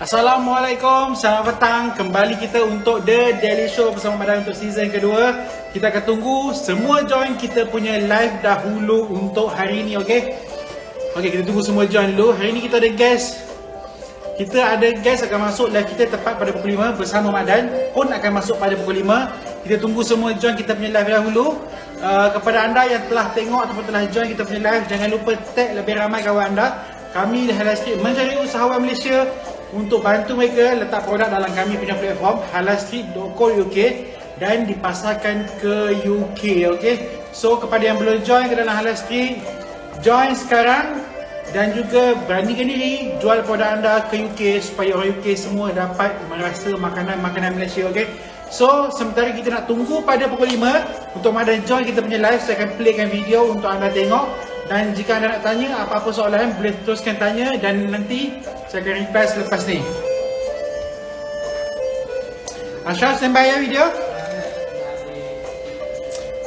Assalamualaikum, selamat petang. Kembali kita untuk The Daily Show bersama Madan untuk season kedua. Kita akan tunggu semua join kita punya live dahulu untuk hari ini, okey? Okey, kita tunggu semua join dulu. Hari ini kita ada guest. Kita ada guest akan masuk live kita tepat pada pukul 5 bersama Madan pun akan masuk pada pukul 5. Kita tunggu semua join kita punya live dahulu. Kepada anda yang telah tengok ataupun telah join kita punya live, jangan lupa tag lebih ramai kawan anda. Kami di Halal Street mencari usahawan Malaysia untuk bantu mereka letak produk dalam kami punya platform halalstreet.co.uk dan dipasarkan ke UK, okey. So kepada yang belum join ke dalam Halal Street, join sekarang dan juga beranikan diri jual produk anda ke UK supaya orang UK semua dapat merasa makanan Malaysia, okey. So sementara kita nak tunggu pada pukul 5 untuk Madan join kita punya live, saya akan playkan video untuk anda tengok. Dan jika anda nak tanya apa-apa soalan, boleh teruskan tanya dan nanti saya akan reply selepas ni. Ashraf, standby ya video?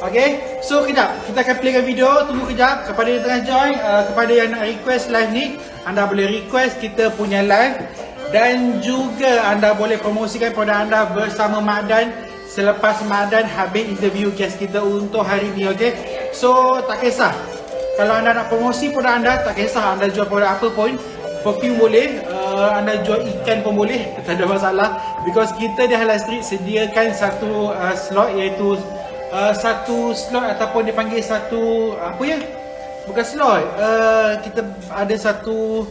Okay, so kejap, kita akan playkan video, tunggu kejap. Kepada yang tengah join, kepada yang nak request live ni, anda boleh request kita punya live. Dan juga anda boleh promosikan produk anda bersama Madan selepas Madan habis interview guest kita untuk hari ni, okay? So, tak kisah. Kalau anda nak promosi produk anda, tak kisah anda jual produk apa pun. Perfume boleh, anda jual ikan pun boleh, tak ada masalah. Because kita di Halal Street sediakan satu slot, iaitu satu slot ataupun dipanggil satu, apa ya? Bukan slot, kita ada satu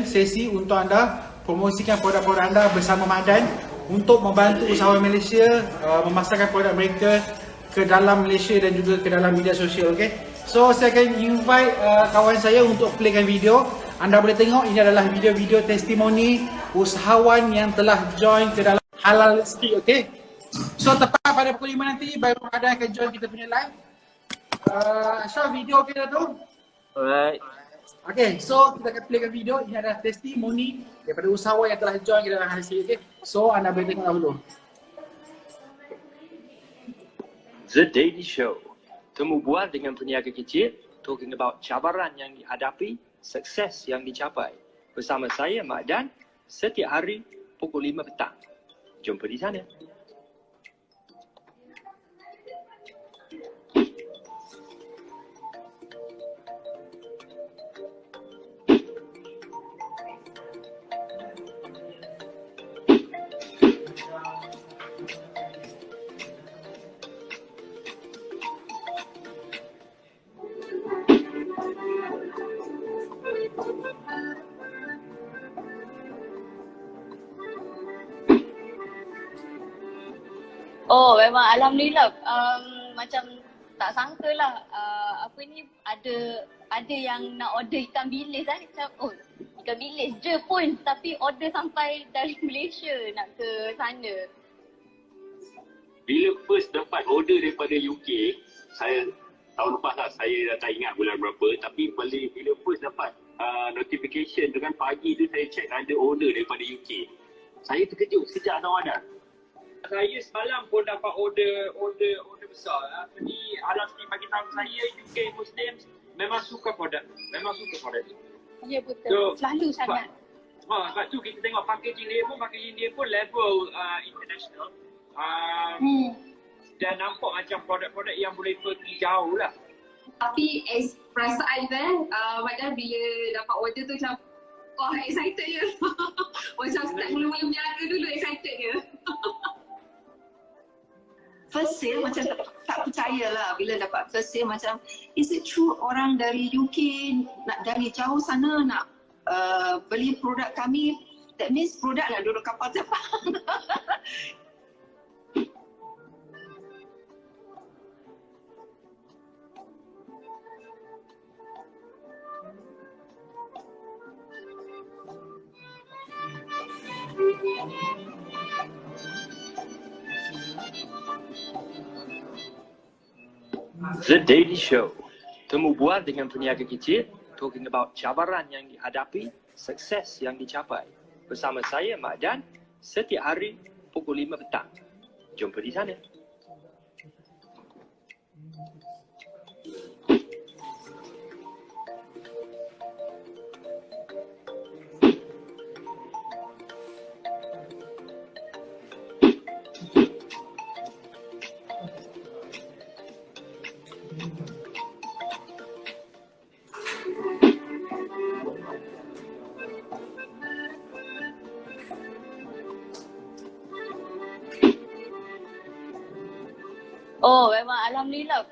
sesi untuk anda promosikan produk-produk anda bersama Madan untuk membantu usahawan Malaysia memasarkan produk mereka ke dalam Malaysia dan juga ke dalam media sosial, okay? So saya akan invite kawan saya untuk playkan video. Anda boleh tengok ini adalah video-video testimoni usahawan yang telah join ke dalam Halal Street, okay? So tepat pada pukul 5 nanti baru ada akan join kita punya live. Syah, video okay dah tu? Alright. Okay, so kita akan playkan video. Ini adalah testimoni daripada usahawan yang telah join ke dalam Halal Street, okay? So anda boleh tengok dahulu. The Daily Show. Temu bual dengan peniaga kecil, talking about cabaran yang dihadapi, sukses yang dicapai. Bersama saya, Mak Dan, setiap hari pukul 5 petang. Jumpa di sana. Oh, memang alhamdulillah. Macam tak sangka lah. Apa ni, ada yang nak order ikan bilis kan. Macam, oh, ikan bilis je pun. Tapi order sampai dari Malaysia nak ke sana. Bila first dapat order daripada UK, saya tahun lepas lah, saya dah tak ingat bulan berapa, tapi bila first dapat notification tu kan, pagi tu saya check ada order daripada UK. Saya terkejut sekejap tau Madan. Saya semalam pun dapat order besar. Apa ni, Halal Street bagi tahu saya UK Muslims memang suka produk. Ya betul. So, selalu sangat. Sebab tu kita tengok packaging dia pun level international. Dan nampak macam produk-produk yang boleh pergi jauh lah. Tapi perasaan tu Madan bila dapat order tu macam wah, excited je. Macam start mula-mula berniaga dulu excited je. First sale macam tak percayalah bila dapat first sale, macam is it true orang dari UK nak dari jauh sana nak beli produk kami. That means produk nak duduk kapal terbang. The Daily Show. Temu bual dengan peniaga kecil, talking about cabaran yang dihadapi, sukses yang dicapai. Bersama saya, Mak Dan, setiap hari pukul 5 petang. Jumpa di sana. Alhamdulillah.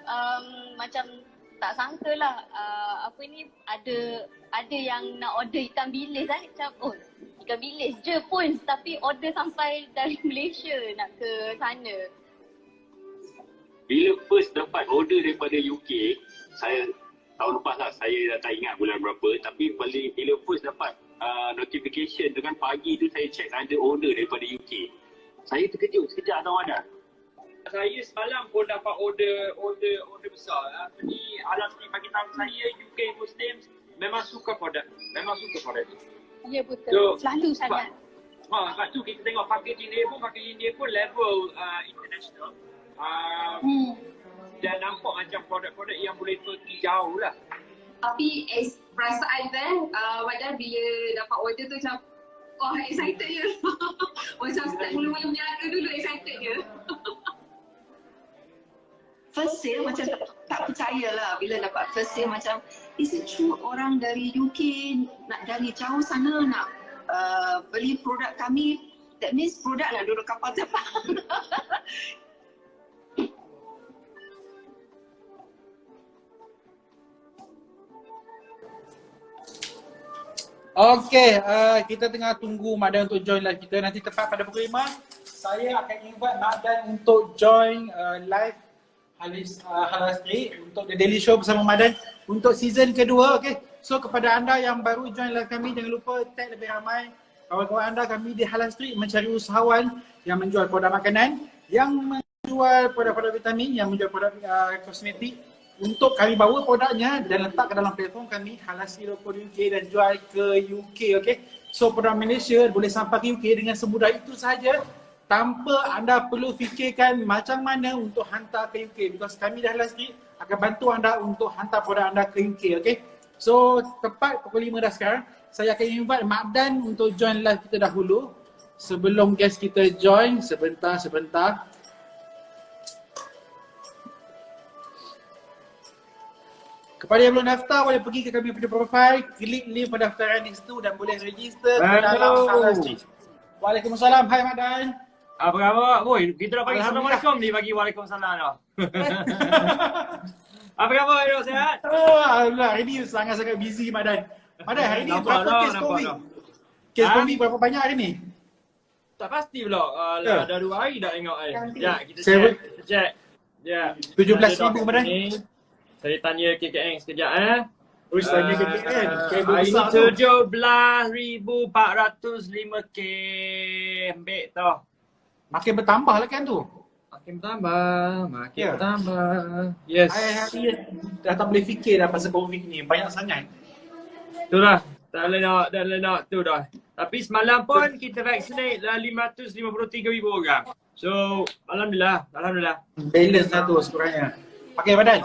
Macam tak sangka lah. Apa ni ada yang nak order ikan bilis kan. Macam ikan bilis je pun tapi order sampai dari Malaysia nak ke sana. Bila first dapat order daripada UK, saya tahun lepas lah, saya dah tak ingat bulan berapa, tapi bila first dapat notification dengan pagi tu saya check ada order daripada UK. Saya terkejut sekejap tau Adan. Saya semalam pun dapat order besar. Ni Alam Street bagi tahu saya UK Muslims memang suka produk. Ya betul. So, Selalu sangat. Sebab tu kita tengok packaging dia pun level international. Dan nampak macam produk-produk yang boleh pergi jauh lah. Tapi perasaan Wadal bila dapat order tu macam excited je. Macam start mula-mula berniaga dulu excited je. First sale macam tak percaya lah bila dapat first sale, macam is it true orang dari UK nak dari jauh sana nak beli produk kami. That means produk nak duduk kapal terbang. Okay, kita tengah tunggu Mak Dan untuk join live kita. Nanti tepat pada pukul 5 saya akan invite Mak Dan untuk join live Halal Street untuk The Daily Show bersama Mak Dan untuk season kedua. Okay, so kepada anda yang baru join live kami, jangan lupa tag lebih ramai kawan-kawan anda. Kami di Halal Street mencari usahawan yang menjual produk makanan, yang menjual produk-produk vitamin, yang menjual produk kosmetik. Untuk kami bawa produknya dan letak ke dalam platform kami halal.co.uk dan jual ke UK. Okay, so produk Malaysia boleh sampai ke UK dengan semudah itu sahaja, tanpa anda perlu fikirkan macam mana untuk hantar ke UK, because kami dah Halal Street akan bantu anda untuk hantar produk anda ke UK. Okay, so tepat pukul 5 dah sekarang. Saya akan invite Mak Dan untuk join live kita dahulu. Sebelum guest kita join, sebentar. Kepada yang belum daftar, boleh pergi ke kami punya profile, klik link pendaftaran di situ dan boleh register ke dalam Halal Street. Waalaikumsalam. Hai Mak Dan. Apa khabar? Boy, kita dah bagi Alhamdulillah. Assalamualaikum, dia bagi Waalaikumsalam dah. Apa khabar, Aidil? Sihat? Alhamdulillah, hari ni sangat-sangat busy Mak Dan. Mak Dan, hari ni Nampak berapa dah, kes nampak COVID? dah. Kes Ha? COVID berapa banyak hari ni? Tak pasti pula. Ya. Dah 2 hari dah tengok ni. Ya, kita Seven- check. Ya. 17,000 Mak Dan. Saya tanya KKN sekejap Ui, tanya ke KKN. Kabel Hari ni besar tu. 17,405 Ambil tau. Makin bertambah lah kan tu. Makin bertambah, Ya. bertambah. Yes. Hari dah tak boleh fikir dah pasal COVID ni. Banyak sangat. Itulah. Tak boleh nak tu dah. Tapi semalam pun kita vaccinate lah 553,000 orang. So, Alhamdulillah. Balance lah tu sekurangnya. Okay Mak Dan,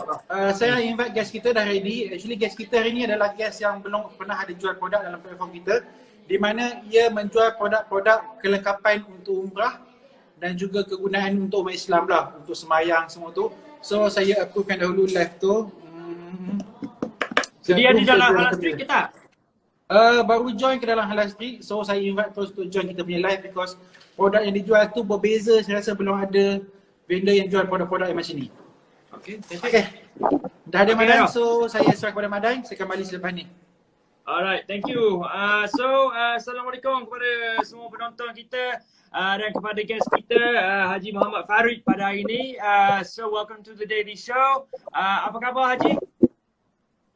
saya invite guest kita dah ready. Actually guest kita hari ni adalah guest yang belum pernah ada jual produk dalam platform kita, di mana ia menjual produk-produk kelengkapan untuk umrah dan juga kegunaan untuk umat Islam lah, untuk semayang semua tu. So saya approvekan dahulu live tu. Jadi ada dalam Halal Street ke tak? Baru join ke dalam Halal Street, so saya invite terus untuk join kita punya live because produk yang dijual tu berbeza. Saya rasa belum ada vendor yang jual produk-produk yang macam ni. Okay. Dah ada Mak Dan, so saya serah kepada Mak Dan. Saya kembali selepas ni. Alright, thank you. Assalamualaikum kepada semua penonton kita dan kepada guest kita Haji Muhammad Farid pada hari ini. So welcome to the Daily Show. Apa khabar Haji?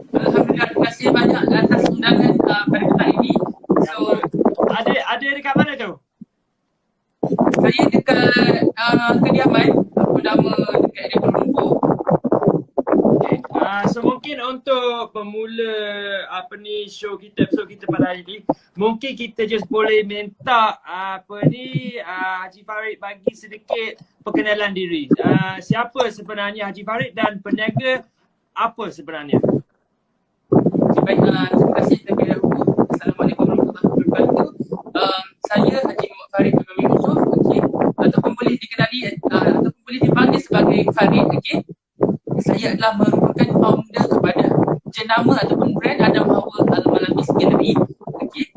Alhamdulillah, terima kasih banyak atas undangan pada kali ini. So, Ada dekat mana tu? saya dekat kediaman, apa nama, dekat di Kuala Lumpur. So mungkin untuk pemula episod kita pada hari ni, mungkin kita just boleh minta Haji Farid bagi sedikit perkenalan diri. Siapa sebenarnya Haji Farid dan peniaga apa sebenarnya? Baik, terima kasih terlebih dahulu. Assalamualaikum warahmatullahi wabarakatuh. Saya Haji Muhammad Farid bin Yusuf, okey, ataupun boleh dikenali ataupun boleh dipanggil sebagai Farid, okey. Saya adalah merupakan founder kepada jenama ataupun brand Adam Hawa Al-Malabis Gallery, okey.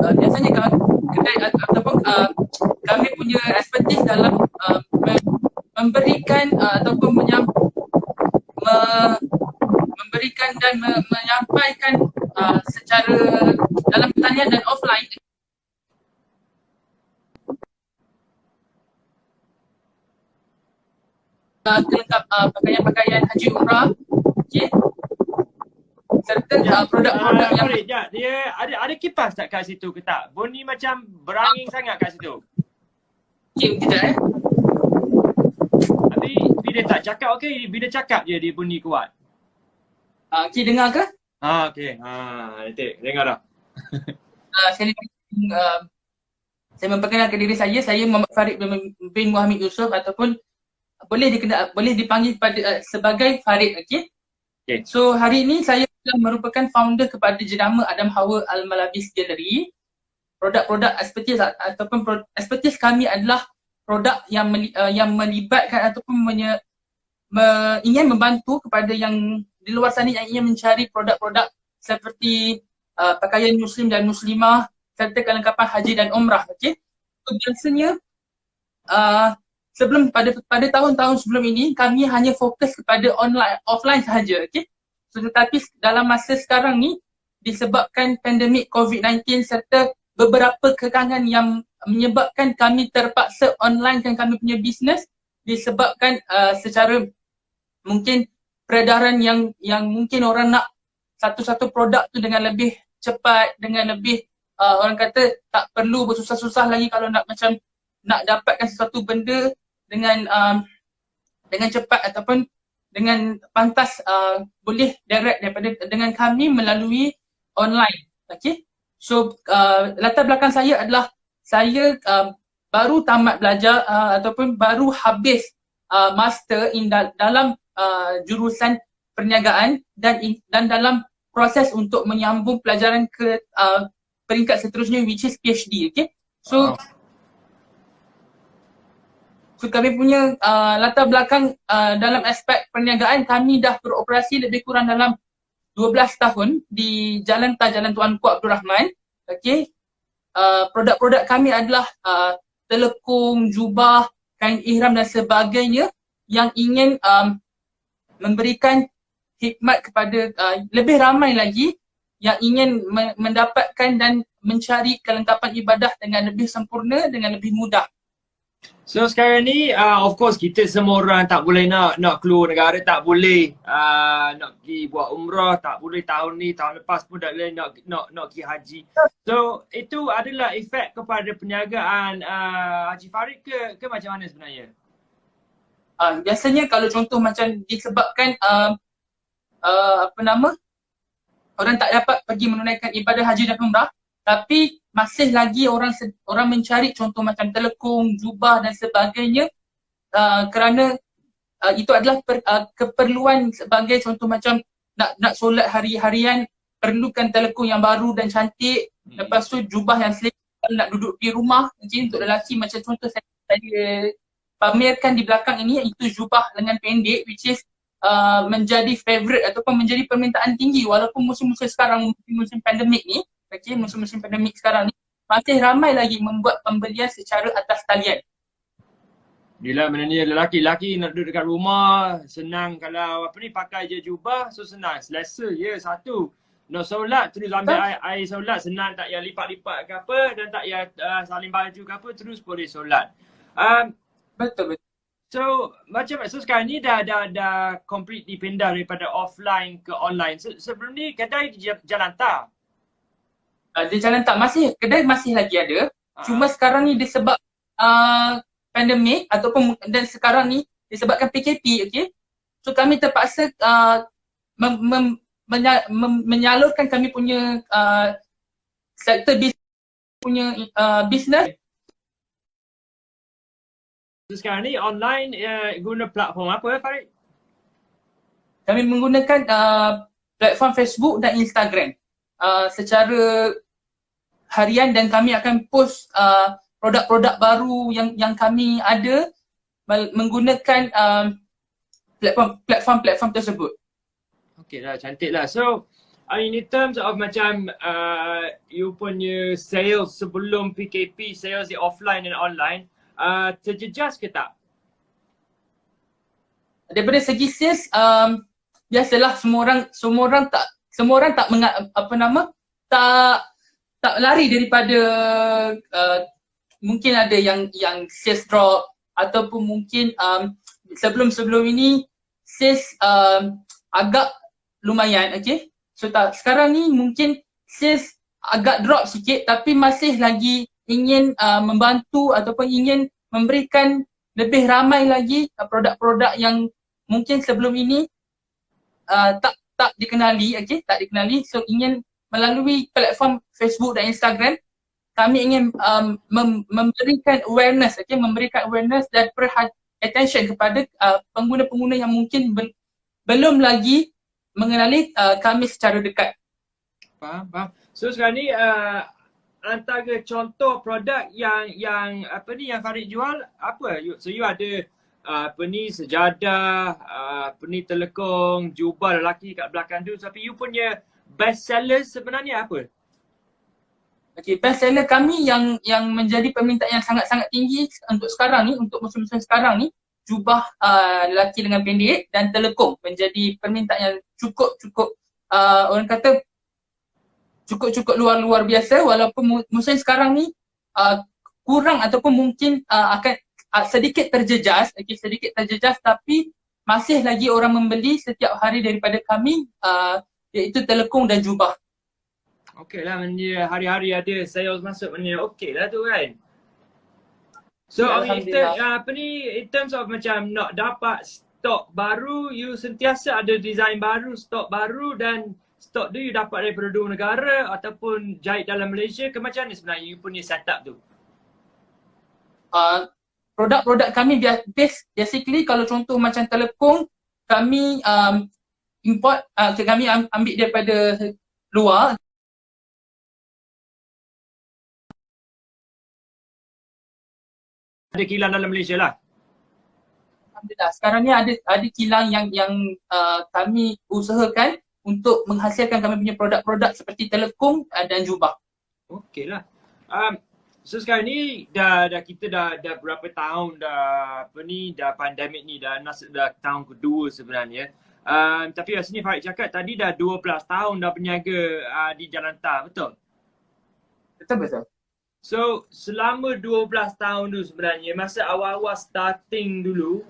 Biasanya kedai ataupun kami punya expertise dalam memberikan memberikan dan menyampaikan secara dalam talian dan offline kelengkap pakaian-pakaian haji umrah, okey, serta produk-produk yang Farid, dia ada kipas tak kat situ ke tak? Boni macam berangin sangat kat situ. okey, kejap Tapi bila tak cakap okey, bila cakap je dia bunyi kuat. okey, dengar ke? Okey. Nanti dengar dah. Sekali lagi, saya memperkenalkan diri saya Muhammad Farid bin Muhammad Yusof ataupun boleh dipanggil sebagai Farid, okey. Okey. So hari ini saya merupakan founder kepada jenama Adam Hawa Al-Malabis Gallery. Produk-produk expertise kami adalah produk yang melibatkan ataupun ingin membantu kepada yang di luar sana yang ingin mencari produk-produk seperti pakaian muslim dan muslimah serta kelengkapan haji dan umrah, okey. So biasanya sebelum pada tahun-tahun sebelum ini kami hanya fokus kepada offline sahaja, okey. So tetapi dalam masa sekarang ni disebabkan pandemik COVID-19 serta beberapa kekangan yang menyebabkan kami terpaksa onlinekan kami punya bisnes disebabkan secara mungkin peredaran yang mungkin orang nak satu-satu produk tu dengan lebih cepat, dengan lebih orang kata tak perlu bersusah-susah lagi kalau nak macam nak dapatkan sesuatu benda dengan cepat ataupun dengan pantas boleh direct daripada dengan kami melalui online, okey. So latar belakang saya adalah saya baru tamat belajar ataupun baru habis master dalam jurusan perniagaan dan dalam proses untuk menyambung pelajaran ke peringkat seterusnya which is PhD, okey. So kami punya latar belakang dalam aspek perniagaan, kami dah beroperasi lebih kurang dalam 12 tahun di Jalan Tuanku Abdul Rahman, okey. Produk-produk kami adalah telekung, jubah, kain ihram dan sebagainya yang ingin memberikan hikmat kepada lebih ramai lagi yang ingin mendapatkan dan mencari kelengkapan ibadah dengan lebih sempurna, dengan lebih mudah. So sekarang ni of course kita semua orang tak boleh nak keluar negara, tak boleh nak pergi buat umrah, tak boleh tahun ni, tahun lepas pun tak boleh nak pergi haji. So itu adalah efek kepada perniagaan Haji Farid ke macam mana sebenarnya? Biasanya kalau contoh macam disebabkan orang tak dapat pergi menunaikan ibadah haji dan umrah, tapi masih lagi orang mencari contoh macam telekung, jubah dan sebagainya kerana itu adalah keperluan sebagai contoh macam nak solat hari-harian, perlukan telekung yang baru dan cantik, lepas tu jubah yang selesa nak duduk di rumah, okay, untuk lelaki macam contoh saya pamerkan di belakang ini, itu jubah lengan pendek which is menjadi favorite ataupun menjadi permintaan tinggi walaupun musim-musim sekarang, musim pandemik ni, okay, musim-musim pandemik sekarang ni masih ramai lagi membuat pembelian secara atas talian. Bila maknanya lelaki-lelaki nak duduk dekat rumah, senang kalau pakai je jubah, so senang, selesa je satu. Nak solat terus ambil air solat, senang, tak payah lipat-lipat ke apa dan tak payah salin baju ke apa, terus boleh solat. Betul. So sekarang ni dah completely pindah daripada offline ke online. Sebelum ni kedai di Jalan Tak. Di Jalan Tak kedai masih lagi ada. Cuma sekarang ni disebab pandemik ataupun dan sekarang ni disebabkan PKP, okey. So kami terpaksa menyalurkan kami punya sektor bisnes. So sekarang ni online guna platform apa Farid? Kami menggunakan platform Facebook dan Instagram secara harian dan kami akan post produk-produk baru yang kami ada menggunakan platform tersebut. Okay lah, cantik lah. So in terms of macam you punya sales sebelum PKP, sales di offline dan online, terjejas ke tak? Daripada segi sales, biasalah semua orang tak tak lari daripada mungkin ada yang sales drop ataupun mungkin sebelum ini sales agak lumayan, okay. So sekarang ni mungkin sales agak drop sikit tapi masih lagi ingin membantu ataupun ingin memberikan lebih ramai lagi produk-produk yang mungkin sebelum ini tak dikenali, okay, tak dikenali. So ingin melalui platform Facebook dan Instagram kami ingin memberikan awareness, okay, memberikan awareness dan attention kepada pengguna-pengguna yang mungkin belum lagi mengenali kami secara dekat. Faham. So sekarang ni antara contoh produk yang Farid jual apa? So you ada sejadah, telekong, jubah lelaki kat belakang tu, tapi you punya best sellers sebenarnya apa? Okay, best seller kami yang menjadi permintaan yang sangat-sangat tinggi untuk sekarang ni, untuk musim-musim sekarang ni, jubah lelaki dengan pendek dan telekong menjadi permintaan yang cukup orang kata cukup luar biasa, walaupun musim sekarang ni kurang ataupun mungkin akan sedikit terjejas, okay, tapi masih lagi orang membeli setiap hari daripada kami iaitu telekong dan jubah. Okey lah, hari-hari ada sales masuk, okey lah tu kan. So in terms of macam nak dapat stok baru, you sentiasa ada design baru, stok baru, dan stok tu you dapat daripada dua negara ataupun jahit dalam Malaysia ke macam ni sebenarnya you punya setup tu? Produk-produk kami basically kalau contoh macam telekong kami import, kami ambil daripada luar. Ada kilang dalam Malaysia lah. Alhamdulillah. Sekarang ni ada kilang yang kami usahakan untuk menghasilkan kami punya produk-produk seperti telekong dan jubah. Okey lah. So sekarang ni kita dah berapa tahun dah pandemik ni dah tahun kedua sebenarnya. Tapi rasanya Farid cakap tadi dah 12 tahun dah berniaga di Jalantar, betul? Betul. So selama 12 tahun tu sebenarnya, masa awal-awal starting dulu,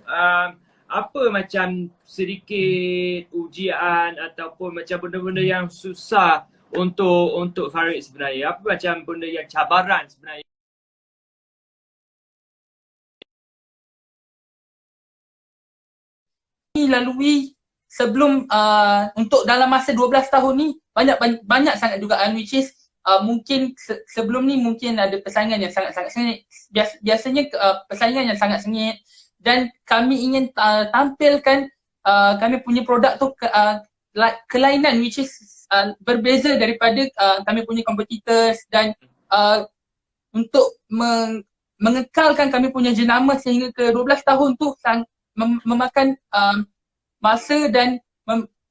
apa macam sedikit ujian ataupun macam benda-benda yang susah untuk Farid sebenarnya? Apa macam benda yang cabaran sebenarnya? Lalui sebelum untuk dalam masa 12 tahun ni banyak sangat dugaan, which is mungkin sebelum ni mungkin ada persaingan yang sangat-sangat sengit. Biasanya persaingan yang sangat sengit dan kami ingin tampilkan kami punya produk tu kelainan, which is berbeza daripada kami punya competitors, dan untuk mengekalkan kami punya jenama sehingga ke 12 tahun tu memakan masa dan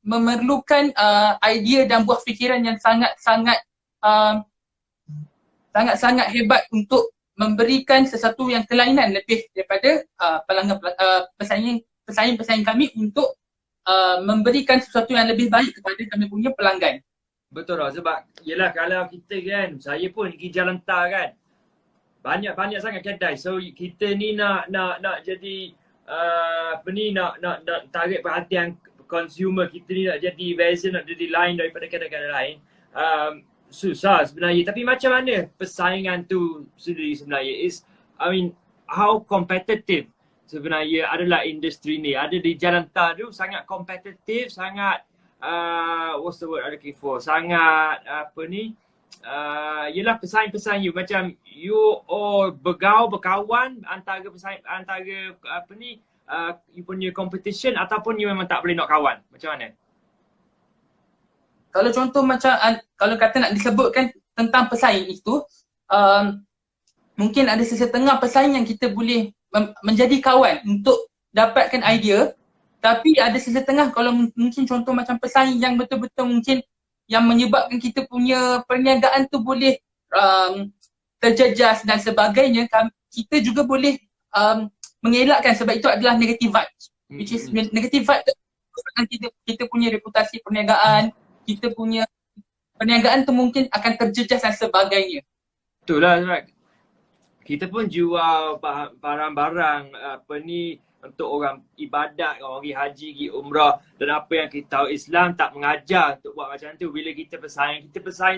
memerlukan idea dan buah fikiran yang sangat-sangat hebat untuk memberikan sesuatu yang kelainan lebih daripada pesaing-pesaing kami untuk memberikan sesuatu yang lebih baik kepada kami punya pelanggan. Betul lah, sebab yelah kalau kita kan, saya pun pergi Jalantar kan, banyak sangat kedai. So kita ni nak jadi nak tarik perhatian consumer kita ni, nak jadi beza, nak jadi lain daripada kedai-kedai lain. Susah sebenarnya, tapi macam mana persaingan tu sendiri sebenarnya how competitive sebenarnya adalah industri ni? Ada di Jalantar tu sangat kompetitif, sangat what's the word I'm looking for, sangat yelah pesaing-pesaing you, macam you all berkawan antara you punya competition, ataupun you memang tak boleh nak kawan, macam mana? Kalau contoh macam, kalau kata nak disebutkan tentang pesaing itu, mungkin ada sesetengah pesaing yang kita boleh menjadi kawan untuk dapatkan idea, tapi ada sesetengah kalau mungkin contoh macam pesaing yang betul-betul mungkin yang menyebabkan kita punya perniagaan tu boleh terjejas dan sebagainya, kita juga boleh mengelakkan, sebab itu adalah negative vibe. Which is negative vibe kita punya reputasi perniagaan, kita punya perniagaan tu mungkin akan terjejas dan sebagainya. Betul lah Azrak. Kita pun jual barang-barang untuk orang ibadat, orang pergi haji, pergi umrah, dan apa yang kita tahu Islam tak mengajar untuk buat macam tu. Bila kita bersaing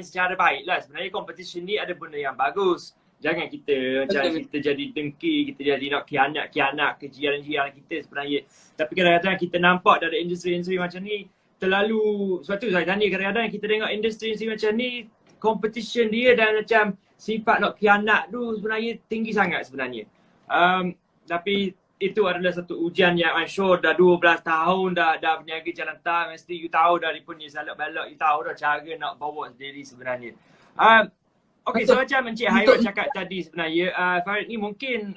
secara baik lah. Sebenarnya competition ni ada benda yang bagus. Jangan kita macam kita jadi dengki, kita jadi nak kianat ke jiran-jiran kita sebenarnya. Tapi kadang-kadang kita nampak dari industri-industri macam ni terlalu, sebab tu saya tanya kadang-kadang kita tengok industri-industri macam ni, competition dia dan macam sifat nak kianat tu sebenarnya tinggi sangat sebenarnya. Tapi itu adalah satu ujian yang I'm sure dah 12 tahun dah berniaga jalan tang, mesti you tahu dari punya salak-balak, you tahu dah cara nak bawa sendiri sebenarnya. Okay, so macam Encik Hairul cakap tadi sebenarnya, Farid ni mungkin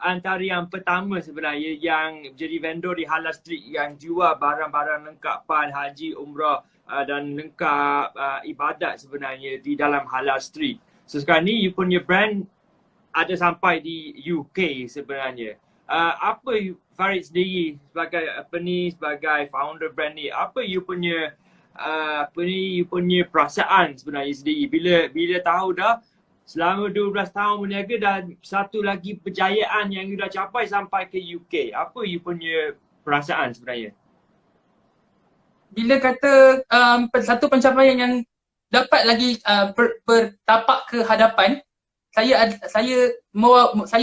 antara yang pertama sebenarnya yang jadi vendor di Halal Street yang jual barang-barang lengkapan haji, umrah dan lengkap ibadat sebenarnya di dalam Halal Street. So sekarang ni you punya brand ada sampai di UK sebenarnya. Apa Farid sendiri sebagai founder brand ni, apa you punya you punya perasaan sebenarnya sendiri bila tahu dah selama 12 tahun berniaga dan satu lagi kejayaan yang you dah capai sampai ke UK. Apa you punya perasaan sebenarnya? Bila kata satu pencapaian yang dapat lagi bertapak ke hadapan, saya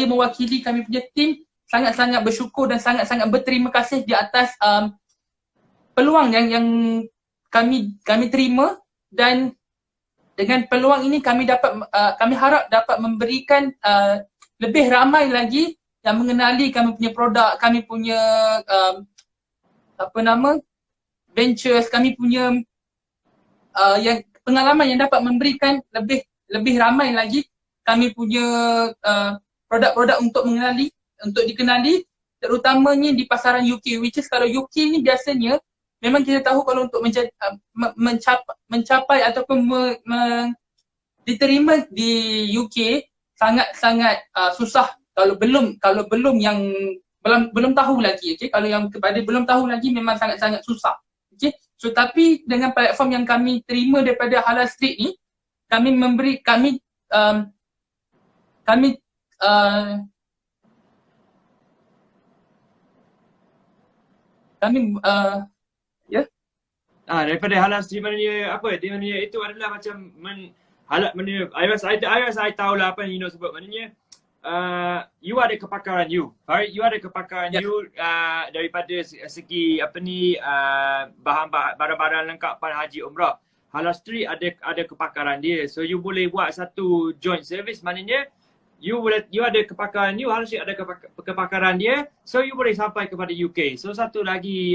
mewakili kami punya tim sangat-sangat bersyukur dan sangat-sangat berterima kasih di atas peluang yang kami terima, dan dengan peluang ini kami harap dapat memberikan lebih ramai lagi yang mengenali kami punya produk, kami punya ventures, kami punya yang pengalaman yang dapat memberikan lebih ramai lagi kami punya produk-produk untuk dikenali, terutamanya di pasaran UK, which is kalau UK ni biasanya memang kita tahu kalau untuk mencapai ataupun diterima di UK sangat-sangat susah kalau belum yang belum tahu lagi, okay? Kalau yang kepada belum tahu lagi memang sangat-sangat susah. Okay? So tapi dengan platform yang kami terima daripada Halal Street ni, kami daripada Halal Street maknanya apa? Dia maknanya itu adalah macam I tahu lah apa yang you nak sebut. Maknanya you ada kepakaran you. Right? You ada kepakaran you daripada segi barang-barang lengkapan haji umrah. Halal Street ada kepakaran dia. So you boleh buat satu joint service, maknanya you ada kepakaran you, Halal Street ada kepakaran dia, so you boleh sampai kepada UK. So satu lagi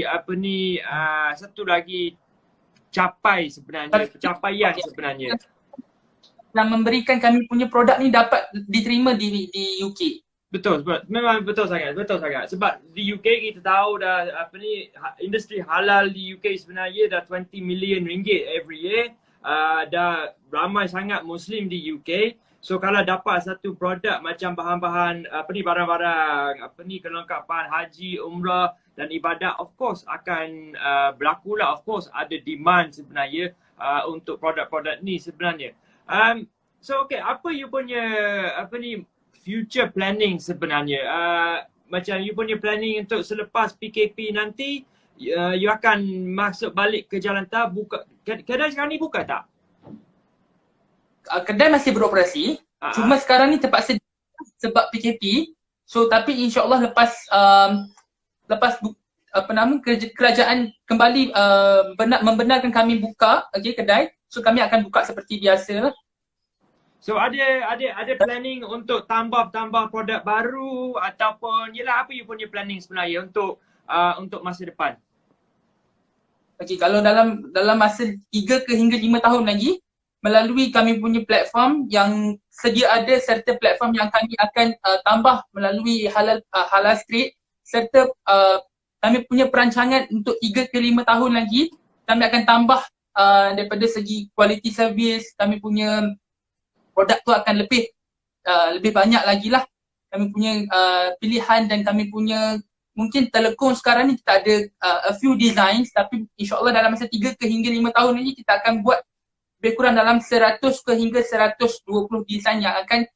pencapaian sebenarnya. Dan memberikan kami punya produk ni dapat diterima di UK. Betul, memang betul sangat. Sebab di UK kita tahu dah industri halal di UK sebenarnya dah 20 million ringgit every year. Dah ramai sangat Muslim di UK. So kalau dapat satu produk macam bahan-bahan barang-barang kelengkapan haji, umrah dan ibadat, of course akan berlaku lah, of course ada demand sebenarnya untuk produk-produk ni sebenarnya. So okay, apa you punya future planning sebenarnya? Macam you punya planning untuk selepas PKP nanti, you akan masuk balik ke jalan tang, buka kedai sekarang ni buka tak? Kedai masih beroperasi, cuma sekarang ni terpaksa sebab PKP. So tapi insya-Allah lepas kerajaan kembali membenarkan kami buka kedai, so kami akan buka seperti biasa lah. So ada planning untuk tambah produk baru ataupun apa you punya planning sebenarnya untuk masa depan? Okey, kalau dalam masa 3 hingga 5 tahun lagi, melalui kami punya platform yang sedia ada serta platform yang kami akan tambah melalui Halal Street, serta kami punya perancangan untuk 3 ke 5 tahun lagi kami akan tambah daripada segi quality service, kami punya produk tu akan lebih banyak lagi lah. Kami punya pilihan dan kami punya mungkin telekong sekarang ni kita ada a few designs, tapi insyaAllah dalam masa 3 ke hingga 5 tahun ni kita akan buat lebih kurang dalam 100 ke hingga 120 design yang akan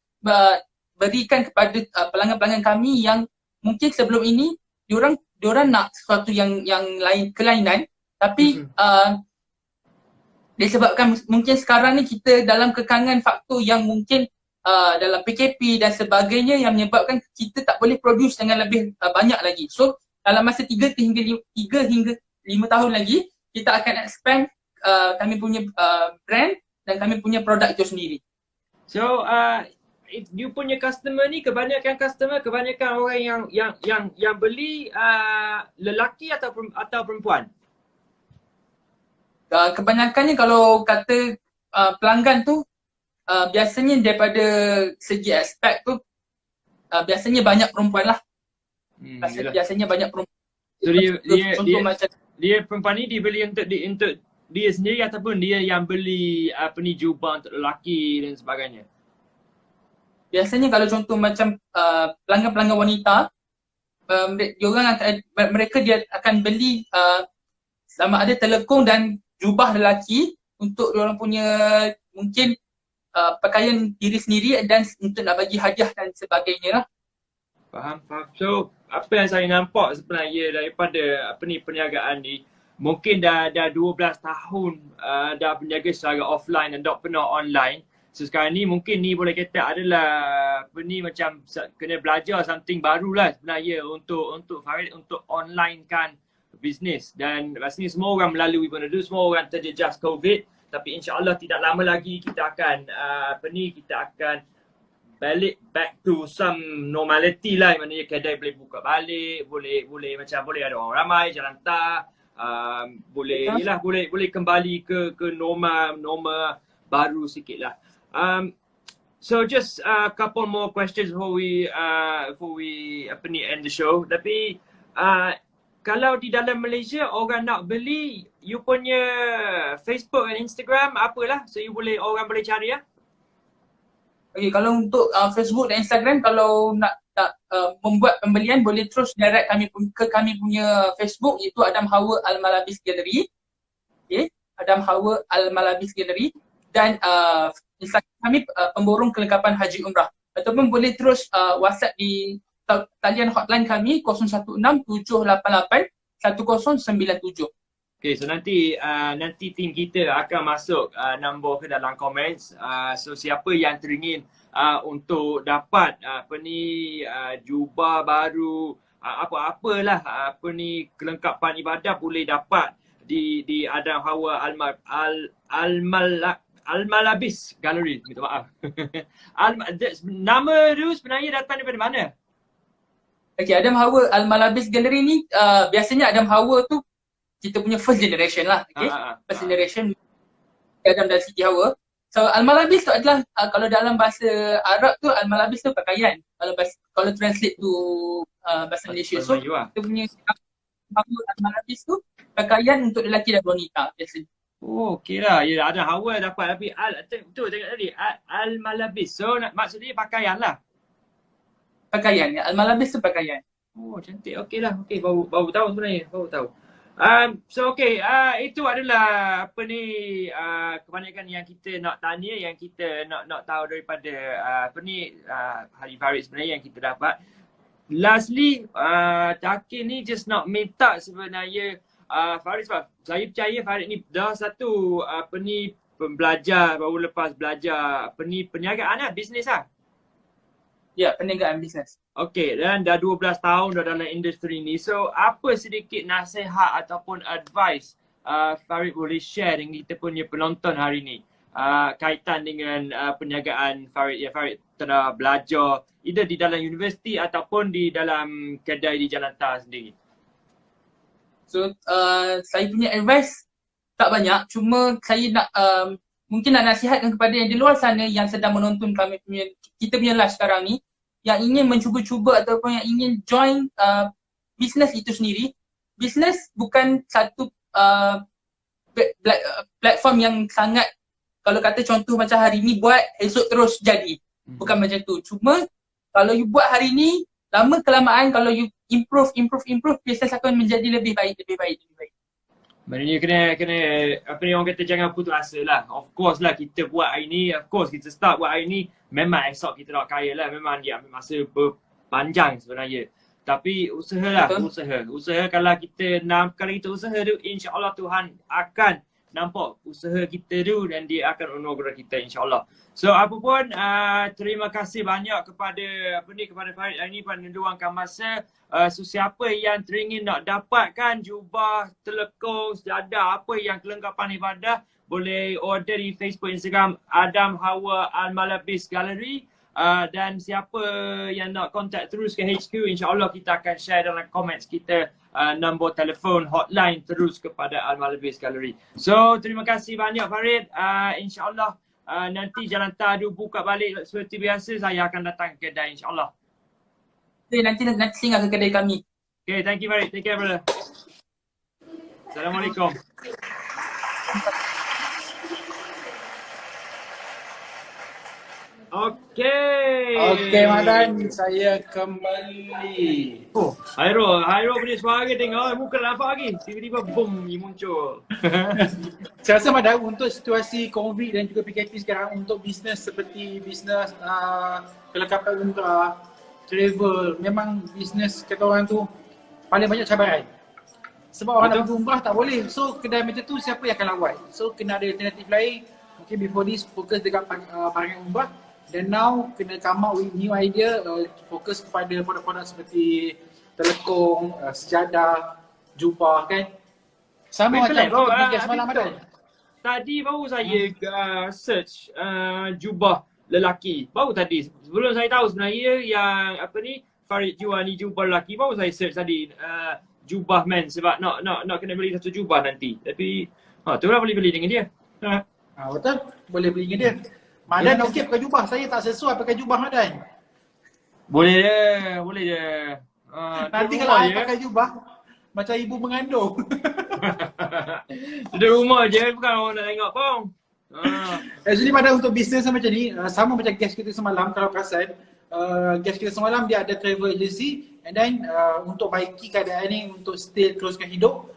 berikan kepada pelanggan-pelanggan kami yang mungkin sebelum ini diorang nak sesuatu yang lain, kelainan, tapi disebabkan mungkin sekarang ni kita dalam kekangan faktor yang mungkin dalam PKP dan sebagainya yang menyebabkan kita tak boleh produce dengan lebih banyak lagi. So dalam masa 3 hingga 5 tahun lagi kita akan expand kami punya brand dan kami punya produk itu sendiri. So you punya customer ni kebanyakan orang yang beli lelaki atau perempuan? Kebanyakannya kalau kata pelanggan tu biasanya daripada segi aspek tu biasanya banyak perempuan lah. Biasanya banyak perempuan. So macam dia perempuan ni dibeli untuk dia sendiri ataupun dia yang beli jubah untuk lelaki dan sebagainya? Biasanya kalau contoh macam pelanggan-pelanggan wanita, mereka dia akan beli sama ada telekong dan jubah lelaki untuk diorang punya mungkin pakaian diri sendiri dan untuk nak bagi hadiah dan sebagainya lah. Faham. So apa yang saya nampak sebenarnya daripada perniagaan ni, mungkin dah 12 tahun dah berniaga secara offline dan tak pernah online. So sekarang ni mungkin ni boleh kata adalah macam kena belajar something baru lah sebenarnya untuk Farid untuk online kan bisnes. Dan rasanya semua orang melalui benda tu, semua orang terjejas COVID. Tapi insyaAllah tidak lama lagi kita akan kita akan balik back to some normality lah, maknanya kedai boleh buka balik, boleh ada orang ramai, jalan tak, boleh kembali ke norma baru sikit lah. So just a couple more questions before we end the show. Tapi kalau di dalam Malaysia orang nak beli you punya Facebook dan Instagram apalah, so orang boleh cari ya? Okay, kalau untuk Facebook dan Instagram, kalau nak membuat pembelian boleh terus direct ke kami punya Facebook, iaitu Adam Hawa Al-Malabis Gallery. Okay, Adam Hawa Al-Malabis Gallery. Dan Instagram kami pemborong kelengkapan haji umrah. Ataupun boleh terus WhatsApp di talian hotline kami 016-788-1097. Okay, so nanti tim kita akan masuk nombor ke dalam comments. So siapa yang teringin untuk dapat jubah baru, apa-apalah kelengkapan ibadah boleh dapat di Adam Hawa Al-Malabis Gallery. Minta maaf. Nama tu sebenarnya datang daripada mana? Okay, Adam Hawa Al-Malabis Gallery ni biasanya Adam Hawa tu kita punya first generation lah. Okay? First generation Adam dan Siti Hawa. So Al-Malabis tu adalah kalau dalam bahasa Arab tu Al-Malabis tu pakaian. Kalau translate tu bahasa Malaysia. So kita punya Al-Malabis tu pakaian untuk lelaki dan wanita biasanya. Oh, okey lah. Ya, ada Hawa dapat, tapi tu tengok tadi Al-Malabis. So maksudnya pakaian lah. Pakaian ya. Al-Malabis tu pakaian. Oh, cantik. Okey lah. Okey, baru tahu sebenarnya. Baru tahu. So okey, itu adalah kebanyakan yang kita nak tanya, yang kita nak tahu daripada Haji Farid sebenarnya yang kita dapat. Lastly, Takin ni just nak minta sebenarnya Farid, sebab saya percaya Farid ni dah satu pembelajar, baru lepas belajar perniagaan lah, bisnes lah. Ya, perniagaan bisnes. Okey, dan dah 12 tahun dah dalam industri ni. So, apa sedikit nasihat ataupun advice Farid boleh share dengan kita punya penonton hari ni kaitan dengan perniagaan Farid yang Farid telah belajar either di dalam universiti ataupun di dalam kedai di Jalan Tar sendiri? So, saya punya advice tak banyak, cuma saya nak mungkin nak nasihatkan kepada yang di luar sana yang sedang menonton kita punya live sekarang ni, yang ingin mencuba-cuba ataupun yang ingin join bisnes itu sendiri. Bisnes bukan satu platform yang sangat, kalau kata contoh macam hari ni buat, esok terus jadi. Bukan macam tu. Cuma kalau you buat hari ni, lama kelamaan kalau you improve, business akan menjadi lebih baik. Maknanya kena apa ni orang kata jangan putus asa lah. Of course lah kita buat hari ni, of course kita start buat hari ni memang esok kita nak kaya lah. Memang dia ambil masa panjang sebenarnya. Tapi usahalah, usaha kalau kita usaha tu, insya-Allah Tuhan akan nampak usaha kita tu dan dia akan anugerah kita, insya-Allah. So apa pun terima kasih banyak kepada Farid hari ni pada meluangkan masa. So siapa yang teringin nak dapatkan jubah, telekong, sejadah, apa yang kelengkapan ibadah, boleh order di Facebook, Instagram Adam Hawa Al-Malabis Gallery. Dan siapa yang nak contact terus ke HQ, insya-Allah kita akan share dalam comments kita nombor telefon hotline terus kepada Al-Malabis Gallery. So terima kasih banyak Farid. Insya-Allah nanti Jalan Tadu buka balik seperti biasa, saya akan datang ke kedai, insya-Allah. Nanti singgah ke kedai kami. Okay, thank you Farid. Take care brother. Assalamualaikum. Okay Madan, saya kembali. Oh, Hairul punya suara tengok, muka nampak lagi. Tiba-tiba boom, dia muncul. Saya rasa Madan untuk situasi COVID dan juga PKP sekarang, untuk bisnes seperti bisnes kelengkapan umrah, travel, memang bisnes kata orang tu paling banyak cabaran. Sebab orang nak pergi umrah tak boleh. So kedai macam tu siapa yang akan lawat? So kena ada alternatif lain. Mungkin before this fokus dekat barangan umrah. Dan now kena come up with new idea, fokus kepada produk-produk seperti telekong, sejadah, jubah kan. Sama macam kita semalam ada. Tadi baru saya search jubah lelaki. Baru tadi. Sebelum saya tahu sebenarnya yang Farid jual ni jubah lelaki, baru saya search tadi jubah men sebab nak kena beli satu jubah nanti. Tapi tu lah boleh beli dengan dia. Betul, boleh beli dengan dia. Madan okey pakai jubah, saya tak sesuai pakai jubah Madan. Boleh je. Nanti kalau saya pakai jubah macam ibu mengandung. Di rumah je, bukan orang nak tengok pun. Actually Madan untuk bisnes macam ni, sama macam guest kita semalam kalau perasan. Guest kita semalam dia ada travel agency and then untuk baiki keadaan ni, untuk stay teruskan hidup,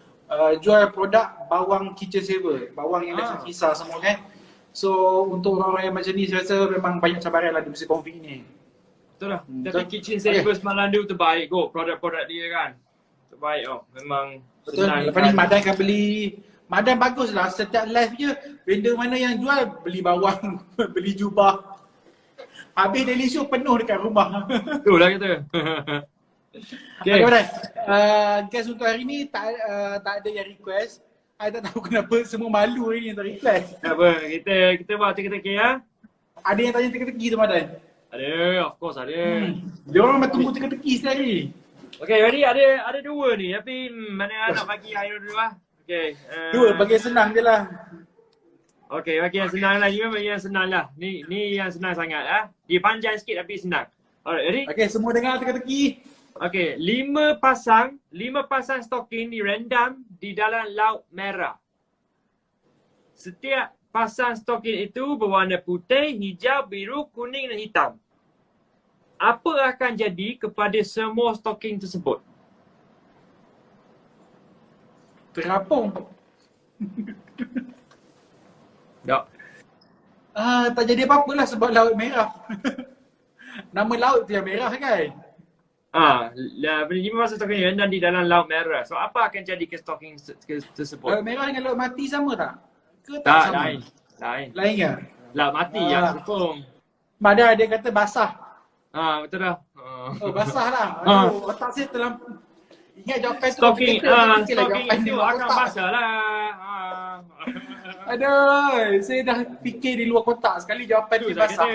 jual produk bawang kitchen saver, bawang yang dah kisar semua kan. So untuk orang-orang yang macam ni saya rasa memang banyak cabaran lah di musim COVID ni. Betul lah. Tapi kitchen saver semalam tu terbaik kot produk-produk dia kan. Terbaik memang betul. Senang Lepas ni Madan akan beli, Madan bagus lah setiap live je vendor mana yang jual beli bawang, beli jubah. Habis daily show penuh dekat rumah. Betul lah kata. Okay Madan, guys untuk hari ni tak ada yang request. I tak tahu kenapa semua malu hari ni yang tak request. Tak apa, kita buat teka-teki ya. Ada yang tanya teka-teki tu Madan? Ada, of course ada. Dia orang memang tunggu teka-teki setiap hari. Okay, ready? Ada dua ni tapi mana nak bagi Hairul dulu lah. Okay. Dua, bagi senang je lah. Okay, bagi yang senang lah. Ni memang yang senang lah. Ni yang senang sangat lah. Dia panjang sikit tapi senang. Alright, ready? Okay, semua dengar teka-teki. Okay, 5 pasang stoking direndam di dalam lauk merah. Setiap pasang stoking itu berwarna putih, hijau, biru, kuning dan hitam. Apa akan jadi kepada semua stoking tersebut? Terapung. Tak. Tak jadi apa-apa lah sebab laut merah. Nama laut tu yang merah kan? 5 pasang stoking direndam di dalam lauk merah. So apa akan jadi ke stoking tersebut? Laut merah dengan laut mati sama tak? Ke Tak, sama? lain. Lain ke? Lauk mati yang tepung. Madan dia kata basah. Betul dah. Oh basah lah. Aduh, otak saya terlampau. Ingat jawapan tu. Stoking itu akan basah lah. Aduh, saya dah fikir di luar kotak sekali jawapan tu basah.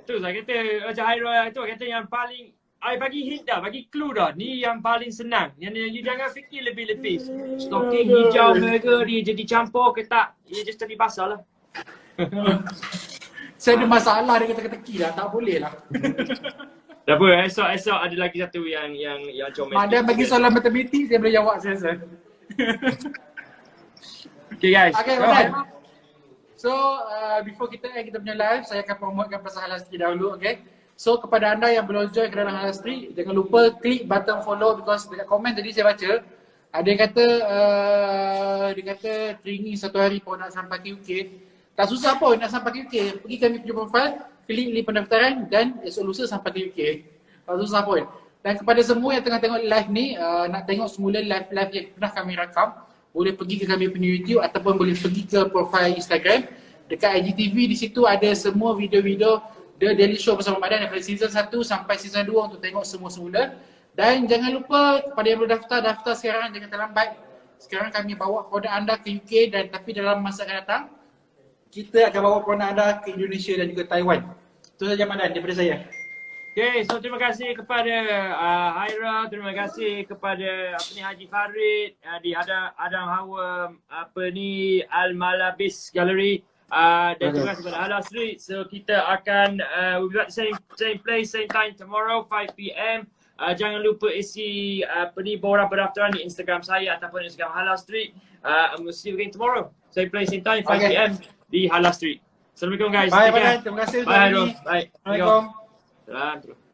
Itu saya kata macam Hairul itu kata yang paling I bagi hint dah, bagi clue dah. Ni yang paling senang. Yang you jangan fikir lebih-lebih. Stoking hijau mereka dia jadi campur ke tak? Dia just jadi basah lah. Saya ada masalah dengan teka-teki lah, tak boleh lah. Tak apa, esok ada lagi satu yang comel. Madan bagi soalan matematik, saya boleh jawab saya rasa. Okay guys. Okay, Madan. So, before kita end kita punya live, saya akan promotekan persahalan sikit dahulu, okay? So kepada anda yang belum join ke dalam Halal Street, jangan lupa klik button follow because dekat komen tadi saya baca ada yang kata dia kata training 1 hari pun nak sampai ke UK. Tak susah pun nak sampai ke UK. Pergi kami punya profile, klik link pendaftaran dan esok lusa sampai ke UK. Tak susah pun. Dan kepada semua yang tengah tengok live ni, nak tengok semula live-live yang pernah kami rakam, boleh pergi ke kami punya YouTube ataupun boleh pergi ke profile Instagram. Dekat IGTV di situ ada semua video-video The Daily Show bersama Madan daripada season 1 sampai season 2 untuk tengok semua semula. Dan jangan lupa kepada yang belum daftar sekarang, jangan terlambat. Sekarang kami bawa produk anda ke UK dan tapi dalam masa akan datang kita akan bawa produk anda ke Indonesia dan juga Taiwan. Itu saja Madan daripada saya. Okay, so terima kasih kepada Haira, terima kasih kepada Haji Farid di Adam Hawa Al-Malabis Gallery. Dan terima kasih kepada Halal Street. So kita akan we'll be back same place, same time tomorrow 5 PM. Jangan lupa isi borang pendaftaran di Instagram saya ataupun Instagram Halal Street. And we'll see you again tomorrow. Same place, same time 5 PM di Halal Street. Assalamualaikum guys. Bye, terima kasih. Bye. Bye. Assalamualaikum. Salam.